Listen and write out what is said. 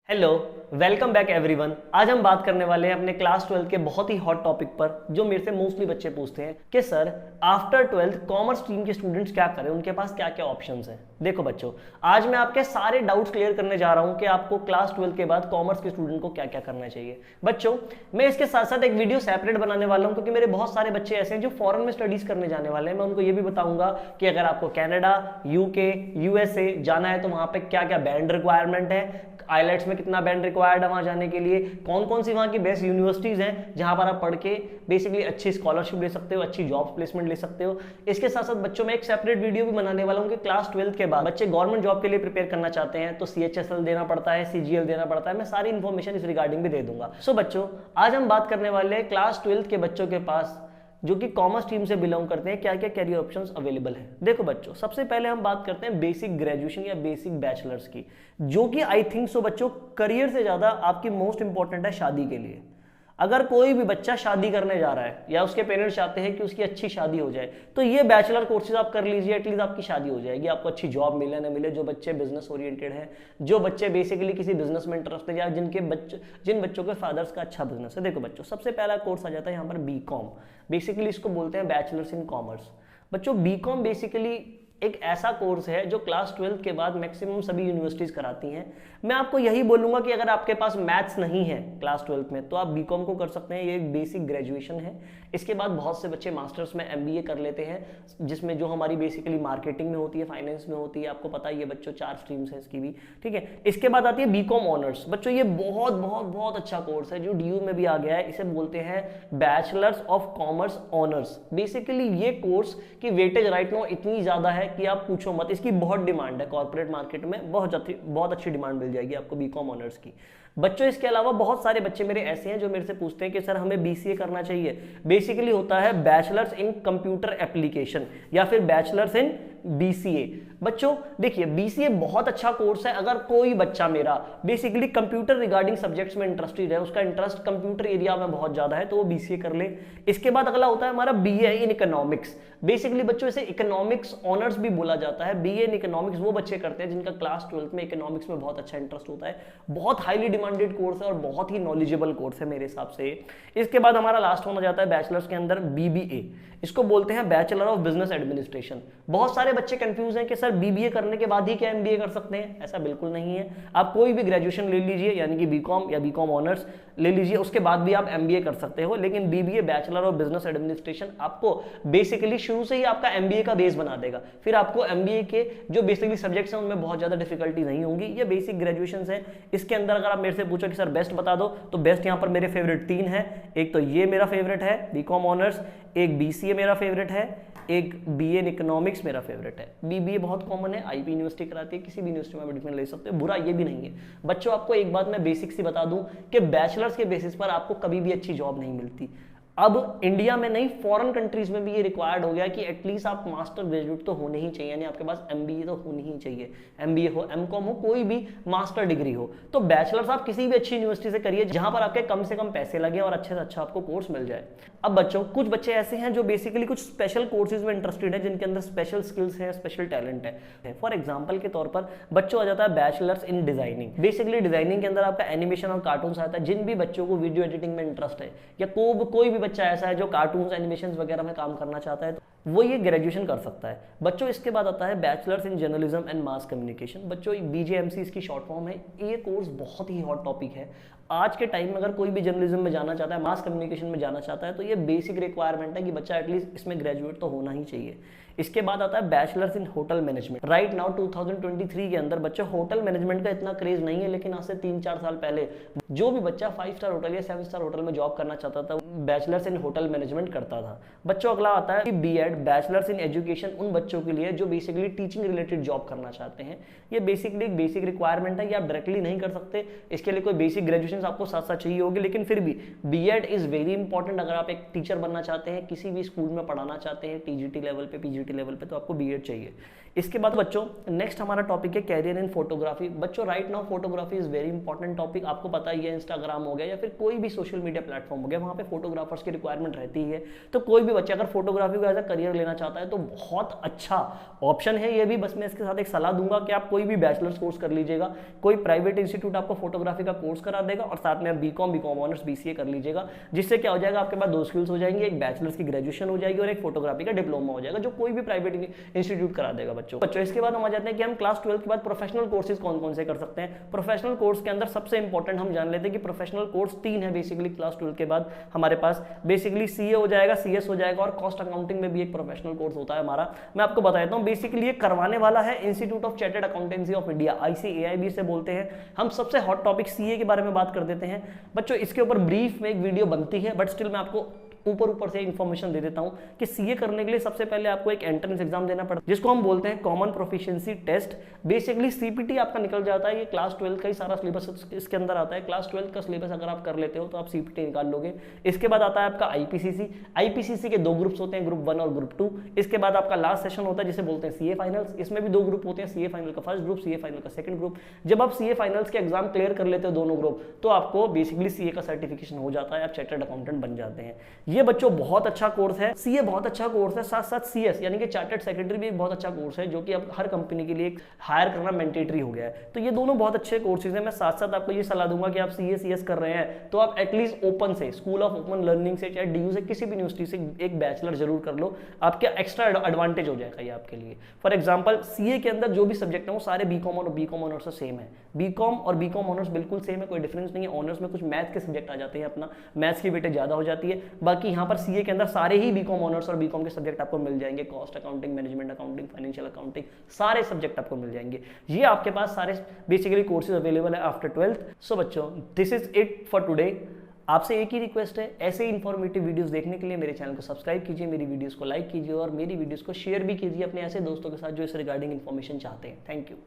Hello, welcome back everyone. आज हम बात करने वाले हैं अपने क्लास 12 के बहुत ही हॉट टॉपिक पर, जो मेरे से मोस्टली बच्चे पूछते हैं कि sir after 12th commerce stream के स्टूडेंट्स क्या करें, उनके पास क्या क्या ऑप्शंस हैं। देखो बच्चों, आज मैं आपके सारे डाउट्स क्लियर करने जा रहा हूं कि आपको क्लास 12 के बाद कॉमर्स के स्टूडेंट को क्या क्या करना चाहिए। बच्चों, मैं इसके साथ साथ एक वीडियो सेपरेट बनाने वाला हूं, क्योंकि मेरे बहुत सारे बच्चे ऐसे हैं जो फॉरेन में स्टडीज करने जाने वाले हैं। मैं उनको ये भी बताऊंगा कि अगर आपको कनाडा, यूके, यूएसए जाना है तो वहां पे क्या क्या बैंड रिक्वायरमेंट है, आईलेट्स में कितना बैंड रिक्वायर्ड है वहां जाने के लिए, कौन कौन सी वहां की बेस्ट यूनिवर्सिटीज हैं जहां पर आप पढ़ के बेसिकली अच्छी स्कॉलरशिप ले सकते हो, अच्छी जॉब प्लेसमेंट ले सकते हो। इसके साथ साथ बच्चों में एक सेपरेट वीडियो भी बनाने वाला हूं कि क्लास 12 के बाद बच्चे गवर्नमेंट जॉब के लिए प्रिपेयर करना चाहते हैं तो CHSL देना पड़ता है, CGL देना पड़ता है। मैं सारी इन्फॉर्मेशन इस रिगार्डिंग भी दे दूंगा। सो बच्चों, आज हम बात करने वाले हैं क्लास 12 के बच्चों के पास जो कि कॉमर्स टीम से बिलोंग करते हैं क्या क्या कैरियर ऑप्शंस अवेलेबल है। देखो बच्चों, सबसे पहले हम बात करते हैं बेसिक ग्रेजुएशन या बेसिक बैचलर्स की, जो कि आई थिंक सो बच्चों करियर से ज्यादा आपकी मोस्ट इंपॉर्टेंट है शादी के लिए। अगर कोई भी बच्चा शादी करने जा रहा है या उसके पेरेंट्स चाहते हैं कि उसकी अच्छी शादी हो जाए, तो ये बैचलर कोर्सेज आप कर लीजिए, एटलीस्ट आपकी शादी हो जाएगी, आपको अच्छी जॉब मिले ना मिले। जो बच्चे बिजनेस ओरिएंटेड हैं, जो बच्चे बेसिकली किसी बिजनेस में इंटरेस्ट है या जिन बच्चों के फादर्स का अच्छा बिजनेस है। देखो बच्चों, सबसे पहला कोर्स आ जाता है यहाँ पर BCom। बेसिकली इसको बोलते हैं बैचलर्स इन कॉमर्स। बच्चों, BCom बेसिकली एक ऐसा कोर्स है जो क्लास 12 के बाद मैक्सिमम सभी यूनिवर्सिटीज कराती हैं। मैं आपको यही बोलूंगा कि अगर आपके पास मैथ्स नहीं है क्लास 12 में तो आप BCom को कर सकते हैं। ये एक बेसिक ग्रेजुएशन है। इसके बाद बहुत से बच्चे मास्टर्स में MBA कर लेते हैं, जिसमें जो हमारी बेसिकली मार्केटिंग में होती है, फाइनेंस में होती है। आपको पता ही है बच्चों, 4 स्ट्रीम्स है इसकी भी, ठीक है। इसके बाद आती है BCom ऑनर्स। बच्चों, ये बहुत बहुत बहुत अच्छा कोर्स है जो DU में भी आ गया है। इसे बोलते हैं bachelors of commerce honours. Basically ये कोर्स की वेटेज राइट नाउ इतनी ज्यादा है कि आप पूछो मत, इसकी बहुत डिमांड है कॉर्पोरेट मार्केट में, बहुत अच्छी डिमांड मिल जाएगी आपको BCom ऑनर्स की। बच्चों, इसके अलावा बहुत सारे बच्चे मेरे ऐसे हैं जो मेरे से पूछते हैं कि सर हमें BCA करना चाहिए। बेसिकली होता है बैचलर्स इन कंप्यूटर एप्लीकेशन या फिर बैचलर्स इन BCA। बच्चों देखिए, BCA बहुत अच्छा कोर्स है। अगर कोई बच्चा मेरा बेसिकली कंप्यूटर रिगार्डिंग सब्जेक्ट्स में इंटरेस्टेड है, उसका इंटरेस्ट कंप्यूटर एरिया में बहुत ज्यादा है, तो वो BCA कर ले। इसके बाद अगला होता है हमारा BA इन इकोनॉमिक्स। बेसिकली बच्चों इसे इकोनॉमिक्स ऑनर्स भी बोला जाता है। BA इन इकोनॉमिक्स वो बच्चे करते हैं जिनका क्लास 12 में इकोनॉमिक्स में बहुत अच्छा इंटरेस्ट होता है। बहुत हाईली डिमांडेड कोर्स है और बहुत ही नॉलेजेबल कोर्स है मेरे हिसाब से। इसके बाद हमारा लास्ट होना जाता है बैचलर्स के अंदर BBA। इसको बोलते हैं बैचलर ऑफ बिजनेस एडमिनिस्ट्रेशन। बहुत सारे बच्चे कंफ्यूज हैं कि सर BBA करने के बाद ही क्या MBA कर सकते हैं। ऐसा बिल्कुल नहीं है। आप कोई भी ग्रेजुएशन ले लीजिए, यानी कि BCom या BCom ऑनर्स ले लीजिए, उसके बाद भी आप MBA कर सकते हो। लेकिन BBA bachelor of business administration आपको बेसिकली शुरू से ही आपका MBA का बेस बना देगा। फिर आपको MBA के जो बेसिकली सब्जेक्ट्स हैं उनमें बहुत ज्यादा डिफिकल्टी नहीं होंगी। ये बेसिक ग्रेजुएशन है। इसके अंदर अगर आप मेरे से पूछो कि सर बेस्ट बता दो, तो बेस्ट यहाँ पर मेरे फेवरेट 3 है। एक तो ये मेरा फेवरेट है BCom ऑनर्स, एक BCA मेरा फेवरेट है, एक BA इन इकोनॉमिक्स मेरा फेवरेट है। BBA बहुत कॉमन है, IP यूनिवर्सिटी कराती है, किसी भी यूनिवर्सिटी में एडमिशन ले सकते हो, बुरा ये भी नहीं है। बच्चों, आपको एक बात मैं बेसिक सी बता दूं कि बैचलर्स के बेसिस पर आपको कभी भी अच्छी जॉब नहीं मिलती। अब इंडिया में नहीं, फॉरेन कंट्रीज में भी ये रिक्वायर्ड हो गया कि एटलीस्ट आप मास्टर ग्रेजुएट तो होने ही चाहिए, यानी आपके पास MBA तो होनी ही चाहिए। MBA हो, MCom हो, कोई भी मास्टर डिग्री हो। तो बैचलर्स आप किसी भी अच्छी यूनिवर्सिटी से करिए जहां पर आपके कम से कम पैसे लगे और अच्छे से अच्छा आपको कोर्स मिल जाए। अब बच्चों, कुछ बच्चे ऐसे हैं जो बेसिकली कुछ स्पेशल कोर्सेज में इंटरेस्टेड है, जिनके अंदर स्पेशल स्किल्स है, स्पेशल टैलेंट है। फॉर एग्जाम्पल के तौर पर बच्चों आ जाता है bachelors in designing. Basically designing के अंदर आपका एनिमेशन और कार्टून आता है। जिन भी बच्चों को वीडियो एडिटिंग में इंटरेस्ट है या कोई भी बच्चा ऐसा है जो कार्टून्स एनिमेशन वगैरह में काम करना चाहता है, तो वो ये ग्रेजुएशन कर सकता है। बच्चों, इसके बाद आता है bachelors in journalism and mass communication. बच्चों, BJMC इसकी शॉर्ट फॉर्म है। ये कोर्स बहुत ही हॉट टॉपिक है आज के टाइम में। अगर कोई भी जर्नलिज्म में जाना चाहता है, मास कम्युनिकेशन में जाना चाहता है, तो ये बेसिक रिक्वायरमेंट है कि बच्चा एटलीस्ट इसमें ग्रेजुएट तो होना ही चाहिए। इसके बाद आता है bachelors in hotel management. Right now 2023 के अंदर बच्चों होटल मैनेजमेंट का इतना क्रेज नहीं है, लेकिन आज से 3-4 साल पहले जो भी बच्चा 5 स्टार होटल या 7 स्टार होटल में जॉब करना चाहता था, बैचलर्स इन होटल मैनेजमेंट करता था। बच्चों, अगला आता है BEd बैचलर्स इन एजुकेशन, उन बच्चों के लिए जो बेसिकली टीचिंग रिलेटेड जॉब करना चाहते हैं। ये बेसिकली एक बेसिक रिक्वायरमेंट है, ये आप डायरेक्टली नहीं कर सकते। इसके लिए कोई बेसिक ग्रेजुएशन आपको साथ साथ चाहिए होगी, लेकिन फिर भी BEd इज वेरी इंपॉर्टेंट। अगर आप एक टीचर बनना चाहते हैं, किसी भी स्कूल में पढ़ाना चाहते हैं, TGT लेवल पे, PGT सीईटी लेवल पे, तो आपको बीएड चाहिए। इसके बाद बच्चों नेक्स्ट हमारा टॉपिक है कैरियर इन फोटोग्राफी। बच्चों right now photography is very important topic. आपको पता ही है इंस्टाग्राम हो गया या फिर कोई भी सोशल मीडिया प्लेटफॉर्म हो गया, वहाँ पे फोटोग्राफर्स की रिक्वायरमेंट रहती है। तो कोई भी बच्चा अगर फोटोग्राफी को एज अ करियर लेना चाहता है तो बहुत अच्छा ऑप्शन है ये भी। बस मैं इसके साथ एक सलाह दूंगा कि आप कोई भी बैचलर्स कोर्स कर लीजिएगा, कोई प्राइवेट इंस्टीट्यूट आपको फोटोग्राफी का कोर्स करा देगा और साथ में आप बीकॉम ऑनर्स बीसीए कर लीजिएगा, जिससे क्या हो जाएगा आपके पास 2 स्किल्स हो जाएंगी, एक बैचलर्स की ग्रेजुएशन हो जाएगी और एक फोटोग्राफी का डिप्लोमा हो जाएगा, जो कोई भी प्राइवेट इंस्टीट्यूट करा देगा बच्चों। इसके बाद हम आ जाते हैं कि हम क्लास 12 के बाद प्रोफेशनल कोर्सेज कौन कौन से कर सकते हैं। प्रोफेशनल कोर्स के अंदर सबसे इंपॉर्टेंट हम जान लेते हैं कि प्रोफेशनल कोर्स 3 है बेसिकली क्लास 12 के बाद हमारे पास। बेसिकली सीए हो जाएगा, सीएस हो जाएगा और कॉस्ट अकाउंटिंग में भी एक प्रोफेशनल कोर्स होता है हमारा। मैं आपको बता देता हूं, बेसिकली ये करवाने वाला है institute of chartered accountancy of India, ICAIB से बोलते हैं। हम सबसे हॉट टॉपिक सीए के बारे में बात कर देते हैं बच्चों। इसके ऊपर ब्रीफ में एक वीडियो बनती है, बट स्टिल मैं आपको ऊपर से इंफॉर्मेशन दे देता हूं कि सीए करने के लिए सबसे पहले आपको एक एंट्रेंस एग्जाम देना पड़ता है, जिसको हम बोलते हैं common proficiency test. Basically CPT आपका निकल जाता है, ये क्लास 12 का ही सारा सिलेबस इसके अंदर आता है। क्लास 12 का सिलेबस अगर आप कर लेते हो तो आप सीपीटी निकाल लोगे। इसके बाद आता है आपका आईपीसीसी के 2 ग्रुप्स होते हैं, ग्रुप 1 और ग्रुप 2। इसके बाद आपका लास्ट सेशन होता है जिसे बोलते हैं सीए फाइनल्स। इसमें भी 2 ग्रुप होते हैं, सीए फाइनल का फर्स्ट ग्रुप, सीए फाइनल का सेकंड ग्रुप। जब आप सीए फाइनल्स के एग्जाम क्लियर कर लेते हो दोनों ग्रुप, तो आपको बेसिकली सीए का सर्टिफिकेशन हो जाता है, आप चार्टर्ड अकाउंटेंट बन जाते हैं। ये बच्चों बहुत अच्छा कोर्स है, सीए बहुत अच्छा कोर्स है। साथ साथ सीएस यानी कि चार्टर्ड सेक्रेटरी भी एक बहुत अच्छा कोर्स है, जो कि अब हर कंपनी के लिए हायर करना मैंडेटरी हो गया है। तो ये दोनों बहुत अच्छे कोर्सेज हैं। मैं साथ साथ आपको ये सलाह दूंगा कि आप सीए सीएस कर रहे हैं तो आप एटलीस्ट ओपन से, स्कूल ऑफ ओपन लर्निंग से, चाहे डीयू से, किसी भी यूनिवर्सिटी से एक बैचलर जरूर कर लो। आपके एक्स्ट्रा एडवांटेज हो जाएगा ये आपके लिए। फॉर एग्जाम्पल सीए के अंदर जो भी सब्जेक्ट है वो सारे बीकॉम और बीकॉम ऑनर्स से सेम है। बीकॉम और बीकॉम ऑनर्स बिल्कुल सेम है, कोई डिफरेंस नहीं है। ऑनर्स में कुछ मैथ्स के सब्जेक्ट आ जाते हैं, अपना मैथ्स की वेटेज ज्यादा हो जाती है। बाकी यहाँ पर सीए के अंदर सारे ही बीकॉम ऑनर्स और बीकॉम के सब्जेक्ट आपको मिल जाएंगे। Cost accounting, management accounting, financial accounting, सारे सब्जेक्ट आपको मिल जाएंगे। ये आपके पास सारे बेसिकली कोर्सेज अवेलेबल है आफ्टर 12th। सो बच्चों this is it for today. आपसे एक ही रिक्वेस्ट है, ऐसे ही इन्फॉर्मेटिव वीडियोस देखने के लिए मेरे चैनल को सब्सक्राइब कीजिए, मेरी वीडियोस को लाइक कीजिए और मेरी वीडियोस को शेयर भी कीजिए अपने ऐसे दोस्तों के साथ जो इस रिगार्डिंग इन्फॉर्मेशन चाहते हैं। Thank you.